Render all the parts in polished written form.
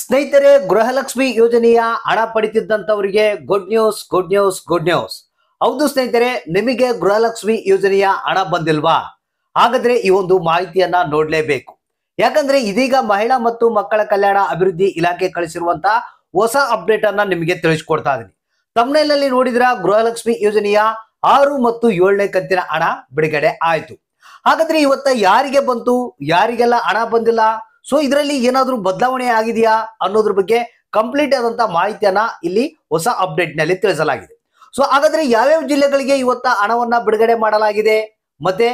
ಸ್ನೇಹಿತರೆ, ಗೃಹಲಕ್ಷ್ಮಿ ಯೋಜನೆಯ ಹಣ ಪಡಿತಿದ್ದಂತವರಿಗೆ good news, good news, good news. ಹೌದು ಸ್ನೇಹಿತರೆ, ನಿಮಗೆ ಗೃಹಲಕ್ಷ್ಮಿ ಯೋಜನೆಯ ಹಣ ಬಂದಿಲ್ವಾ? ಹಾಗಾದ್ರೆ ಈ ಒಂದು ಮಾಹಿತಿಯನ್ನ ನೋಡ್ಲೇಬೇಕು. ಯಾಕಂದ್ರೆ ಇದೀಗ ಮಹಿಳಾ ಮತ್ತು ಮಕ್ಕಳ ಕಲ್ಯಾಣ ಅಭಿವೃದ್ಧಿ ಇಲಾಖೆ ಕಳಿಸಿರುವಂತಹ ಹೊಸ ಅಪ್ಡೇಟ್ ಅನ್ನ ನಿಮಗೆ ತಿಳಿಸ್ಕೊಡ್ತಾ ಇದೀನಿ. ತಮ್ನೇಲ್ ಅಲ್ಲಿ ನೋಡಿದ್ರ ಗೃಹಲಕ್ಷ್ಮಿ ಯೋಜನೆಯ 6 ಮತ್ತು 7ನೇ ಕಂತಿನ ಹಣ ಬಿಡುಗಡೆ ಆಯ್ತು. ಹಾಗಾದ್ರೆ ಇವತ್ತ ಯಾರಿಗೆ ಬಂತು, ಯಾರಿಗೆಲ್ಲ ಹಣ ಬಂದಿಲ್ಲ, ಸೊ ಇದರಲ್ಲಿ ಏನಾದ್ರೂ ಬದಲಾವಣೆ ಆಗಿದೆಯಾ ಅನ್ನೋದ್ರ ಬಗ್ಗೆ ಕಂಪ್ಲೀಟ್ ಆದಂತ ಮಾಹಿತಿಯನ್ನ ಇಲ್ಲಿ ಹೊಸ ಅಪ್ಡೇಟ್ ನಲ್ಲಿ ತಿಳಿಸಲಾಗಿದೆ. ಸೊ ಹಾಗಾದ್ರೆ ಯಾವ್ಯಾವ ಜಿಲ್ಲೆಗಳಿಗೆ ಇವತ್ತ ಹಣವನ್ನ ಬಿಡುಗಡೆ ಮಾಡಲಾಗಿದೆ, ಮತ್ತೆ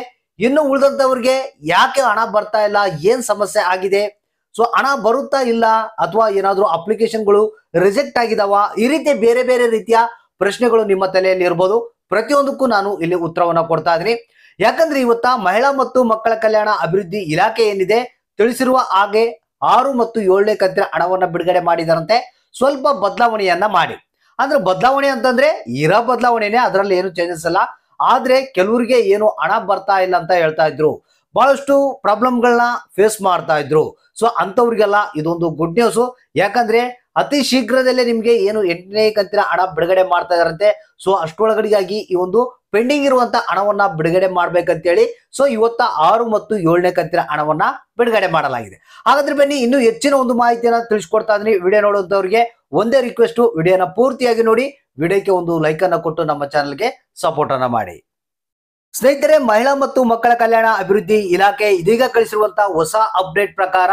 ಇನ್ನು ಉಳಿದಂತವ್ರಿಗೆ ಯಾಕೆ ಹಣ ಬರ್ತಾ ಇಲ್ಲ, ಏನ್ ಸಮಸ್ಯೆ ಆಗಿದೆ, ಸೊ ಹಣ ಬರುತ್ತಾ ಇಲ್ಲ ಅಥವಾ ಏನಾದ್ರೂ ಅಪ್ಲಿಕೇಶನ್ಗಳು ರಿಜೆಕ್ಟ್ ಆಗಿದಾವ, ಈ ರೀತಿ ಬೇರೆ ಬೇರೆ ರೀತಿಯ ಪ್ರಶ್ನೆಗಳು ನಿಮ್ಮ ತಲೆಯಲ್ಲಿ ಇರ್ಬೋದು. ಪ್ರತಿಯೊಂದಕ್ಕೂ ನಾನು ಇಲ್ಲಿ ಉತ್ತರವನ್ನ ಕೊಡ್ತಾ ಇದೀನಿ. ಯಾಕಂದ್ರೆ ಇವತ್ತ ಮಹಿಳಾ ಮತ್ತು ಮಕ್ಕಳ ಕಲ್ಯಾಣ ಅಭಿವೃದ್ಧಿ ಇಲಾಖೆ ಏನಿದೆ ತಿಳಿಸಿರುವ ಹಾಗೆ 6 ಮತ್ತು 7ನೇ ಕಂತಿನ ಹಣವನ್ನ ಬಿಡುಗಡೆ ಮಾಡಿದಾರಂತೆ. ಸ್ವಲ್ಪ ಬದಲಾವಣೆಯನ್ನ ಮಾಡಿ, ಅಂದ್ರೆ ಬದಲಾವಣೆ ಅಂತಂದ್ರೆ ಇರೋ ಬದಲಾವಣೆನೆ, ಅದರಲ್ಲಿ ಏನು ಚೇಂಜಸ್ ಅಲ್ಲ. ಆದ್ರೆ ಕೆಲವರಿಗೆ ಏನು ಹಣ ಬರ್ತಾ ಇಲ್ಲ ಅಂತ ಹೇಳ್ತಾ ಇದ್ರು, ಬಹಳಷ್ಟು ಪ್ರಾಬ್ಲಮ್ಗಳನ್ನ ಫೇಸ್ ಮಾಡ್ತಾ ಇದ್ರು. ಸೊ ಅಂತವ್ರಿಗೆಲ್ಲ ಇದೊಂದು ಗುಡ್ ನ್ಯೂಸ್. ಯಾಕಂದ್ರೆ ಅತಿ ಶೀಘ್ರದಲ್ಲೇ ನಿಮ್ಗೆ ಏನು 8ನೇ ಕಂತಿನ ಹಣ ಬಿಡುಗಡೆ ಮಾಡ್ತಾ ಇದಾರಂತೆ. ಸೊ ಅಷ್ಟೊಳಗಡೆಗಾಗಿ ಈ ಒಂದು ಪೆಂಡಿಂಗ್ ಇರುವಂತ ಹಣವನ್ನ ಬಿಡುಗಡೆ ಮಾಡ್ಬೇಕಂತೇಳಿ ಸೊ ಇವತ್ತ 6 ಮತ್ತು 7ನೇ ಕಂತಿನ ಹಣವನ್ನ ಬಿಡುಗಡೆ ಮಾಡಲಾಗಿದೆ. ಹಾಗಾದ್ರೆ ಬನ್ನಿ ಇನ್ನು ಹೆಚ್ಚಿನ ಒಂದು ಮಾಹಿತಿಯನ್ನ ತಿಳಿಸ್ಕೊಡ್ತಾ ಇದೀನಿ. ವಿಡಿಯೋ ನೋಡುವಂತವ್ರಿಗೆ ಒಂದೇ ರಿಕ್ವೆಸ್ಟ್, ವಿಡಿಯೋನ ಪೂರ್ತಿಯಾಗಿ ನೋಡಿ, ವಿಡಿಯೋಕ್ಕೆ ಒಂದು ಲೈಕ್ ಅನ್ನ ಕೊಟ್ಟು ನಮ್ಮ ಚಾನಲ್ಗೆ ಸಪೋರ್ಟ್ ಅನ್ನ ಮಾಡಿ. ಸ್ನೇಹಿತರೆ, ಮಹಿಳಾ ಮತ್ತು ಮಕ್ಕಳ ಕಲ್ಯಾಣ ಅಭಿವೃದ್ಧಿ ಇಲಾಖೆ ಇದೀಗ ಕಳಿಸಿರುವಂತಹ ಹೊಸ ಅಪ್ಡೇಟ್ ಪ್ರಕಾರ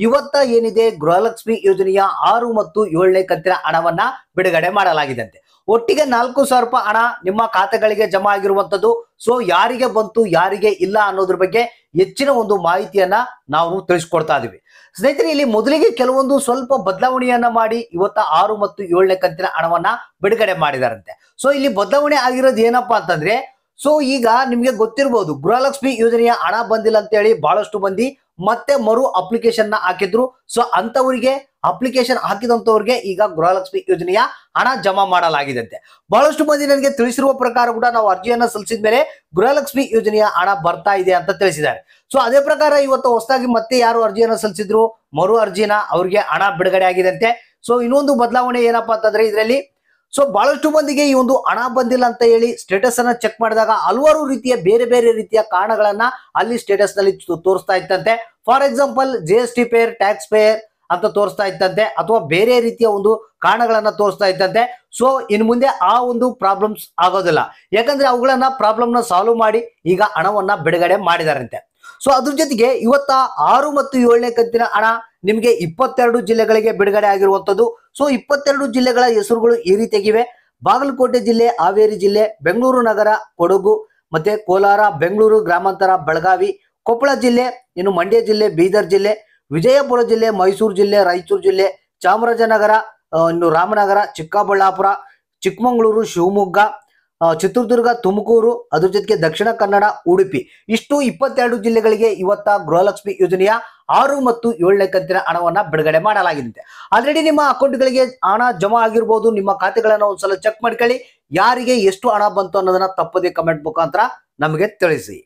ಇವತ್ತ ಏನಿದೆ ಗೃಹಲಕ್ಷ್ಮಿ ಯೋಜನೆಯ 6 ಮತ್ತು 7ನೇ ಕಂತಿನ ಹಣವನ್ನ ಬಿಡುಗಡೆ ಮಾಡಲಾಗಿದಂತೆ. ಒಟ್ಟಿಗೆ 4,000 ರೂಪಾಯಿ ಹಣ ನಿಮ್ಮ ಖಾತೆಗಳಿಗೆ ಜಮಾ ಆಗಿರುವಂತದ್ದು. ಸೊ ಯಾರಿಗೆ ಬಂತು, ಯಾರಿಗೆ ಇಲ್ಲ ಅನ್ನೋದ್ರ ಬಗ್ಗೆ ಹೆಚ್ಚಿನ ಒಂದು ಮಾಹಿತಿಯನ್ನ ನಾವು ತಿಳಿಸ್ಕೊಡ್ತಾ ಇದೀವಿ. ಸ್ನೇಹಿತರೆ, ಇಲ್ಲಿ ಮೊದಲಿಗೆ ಕೆಲವೊಂದು ಸ್ವಲ್ಪ ಬದಲಾವಣೆಯನ್ನ ಮಾಡಿ ಇವತ್ತ 6 ಮತ್ತು 7ನೇ ಕಂತಿನ ಹಣವನ್ನ ಬಿಡುಗಡೆ ಮಾಡಿದಾರಂತೆ. ಸೊ ಇಲ್ಲಿ ಬದಲಾವಣೆ ಆಗಿರೋದು ಏನಪ್ಪಾ ಅಂತಂದ್ರೆ, ಸೊ ಈಗ ನಿಮ್ಗೆ ಗೊತ್ತಿರಬಹುದು ಗೃಹಲಕ್ಷ್ಮಿ ಯೋಜನೆಯ ಹಣ ಬಂದಿಲ್ಲ ಅಂತ ಹೇಳಿ ಬಹಳಷ್ಟು ಮಂದಿ ಮತ್ತೆ ಮರು ಅಪ್ಲಿಕೇಶನ್ ಹಾಕಿದ್ರು. ಸೊ ಅಂತವರಿಗೆ ಅಪ್ಲಿಕೇಶನ್ ಹಾಕಿದಂತವ್ರಿಗೆ ಈಗ ಗೃಹಲಕ್ಷ್ಮಿ ಯೋಜನೆಯ ಹಣ ಜಮಾ ಮಾಡಲಾಗಿದಂತೆ. ಬಹಳಷ್ಟು ಮಂದಿ ನನಗೆ ತಿಳಿಸಿರುವ ಪ್ರಕಾರ ಕೂಡ ನಾವು ಅರ್ಜಿಯನ್ನ ಸಲ್ಲಿಸಿದ ಮೇಲೆ ಗೃಹಲಕ್ಷ್ಮಿ ಯೋಜನೆಯ ಹಣ ಬರ್ತಾ ಇದೆ ಅಂತ ತಿಳಿಸಿದ್ದಾರೆ. ಸೊ ಅದೇ ಪ್ರಕಾರ ಇವತ್ತು ಹೊಸದಾಗಿ ಮತ್ತೆ ಯಾರು ಅರ್ಜಿಯನ್ನ ಸಲ್ಲಿಸಿದ್ರು, ಮರು ಅರ್ಜಿನ ಅವ್ರಿಗೆ ಹಣ ಬಿಡುಗಡೆ ಆಗಿದಂತೆ. ಸೊ ಇನ್ನೊಂದು ಬದಲಾವಣೆ ಏನಪ್ಪಾ ಅಂತಂದ್ರೆ ಇದರಲ್ಲಿ ಸೊ ಬಹಳಷ್ಟು ಮಂದಿಗೆ ಈ ಒಂದು ಹಣ ಬಂದಿಲ್ಲ ಅಂತ ಹೇಳಿ ಸ್ಟೇಟಸ್ ಅನ್ನ ಚೆಕ್ ಮಾಡಿದಾಗ ಹಲವಾರು ರೀತಿಯ ಬೇರೆ ಬೇರೆ ರೀತಿಯ ಕಾರಣಗಳನ್ನ ಅಲ್ಲಿ ಸ್ಟೇಟಸ್ ನಲ್ಲಿ ತೋರಿಸ್ತಾ ಇತ್ತಂತೆ. For example GST pair, tax pair ಅಂತ ತೋರಿಸ್ತಾ ಇತ್ತಂತೆ, ಅಥವಾ ಬೇರೆ ರೀತಿಯ ಒಂದು ಕಾರಣಗಳನ್ನ ತೋರಿಸ್ತಾ ಇತ್ತಂತೆ. ಸೊ ಇನ್ ಮುಂದೆ ಆ ಒಂದು ಪ್ರಾಬ್ಲಮ್ಸ್ ಆಗೋದಿಲ್ಲ, ಯಾಕಂದ್ರೆ ಅವುಗಳನ್ನ ಪ್ರಾಬ್ಲಮ್ ನ ಸಾಲ್ವ್ ಮಾಡಿ ಈಗ ಹಣವನ್ನ ಬಿಡುಗಡೆ ಮಾಡಿದಾರಂತೆ. ಸೊ ಅದ್ರ ಜೊತೆಗೆ ಇವತ್ತ 6 ಮತ್ತು 7ನೇ ಕಂತಿನ ಹಣ ನಿಮಗೆ 22 ಜಿಲ್ಲೆಗಳಿಗೆ ಬಿಡುಗಡೆ ಆಗಿರುವಂತದ್ದು. ಸೊ 22 ಜಿಲ್ಲೆಗಳ ಹೆಸರುಗಳು ಈ ರೀತಿಯಾಗಿವೆ: ಬಾಗಲಕೋಟೆ ಜಿಲ್ಲೆ, ಹಾವೇರಿ ಜಿಲ್ಲೆ, ಬೆಂಗಳೂರು ನಗರ, ಕೊಡಗು, ಮತ್ತೆ ಕೋಲಾರ, ಬೆಂಗಳೂರು ಗ್ರಾಮಾಂತರ, ಬೆಳಗಾವಿ, ಕೊಪ್ಪಳ ಜಿಲ್ಲೆ, ಇನ್ನು ಮಂಡ್ಯ ಜಿಲ್ಲೆ, ಬೀದರ್ ಜಿಲ್ಲೆ, ವಿಜಯಪುರ ಜಿಲ್ಲೆ, ಮೈಸೂರು ಜಿಲ್ಲೆ, ರಾಯಚೂರು ಜಿಲ್ಲೆ, ಚಾಮರಾಜನಗರ, ಇನ್ನು ರಾಮನಗರ, ಚಿಕ್ಕಬಳ್ಳಾಪುರ, ಚಿಕ್ಕಮಗಳೂರು, ಶಿವಮೊಗ್ಗ, ಚಿತ್ರದುರ್ಗ, ತುಮಕೂರು, ಅದ್ರ ಜೊತೆಗೆ ದಕ್ಷಿಣ ಕನ್ನಡ, ಉಡುಪಿ, ಇಷ್ಟು 22 ಜಿಲ್ಲೆಗಳಿಗೆ ಇವತ್ತ ಗೃಹಲಕ್ಷ್ಮಿ ಯೋಜನೆಯ 6 ಮತ್ತು 7ನೇ ಕಂತಿನ ಹಣವನ್ನ ಬಿಡುಗಡೆ ಮಾಡಲಾಗಿದೆ. ಆಲ್ರೆಡಿ ನಿಮ್ಮ ಅಕೌಂಟ್ಗಳಿಗೆ ಹಣ ಜಮಾ ಆಗಿರ್ಬೋದು. ನಿಮ್ಮ ಖಾತೆಗಳನ್ನ ಒಂದ್ಸಲ ಚೆಕ್ ಮಾಡ್ಕೊಳ್ಳಿ, ಯಾರಿಗೆ ಎಷ್ಟು ಹಣ ಬಂತು ಅನ್ನೋದನ್ನ ತಪ್ಪದೆ ಕಮೆಂಟ್ ಮುಖಾಂತರ ನಮಗೆ ತಿಳಿಸಿ.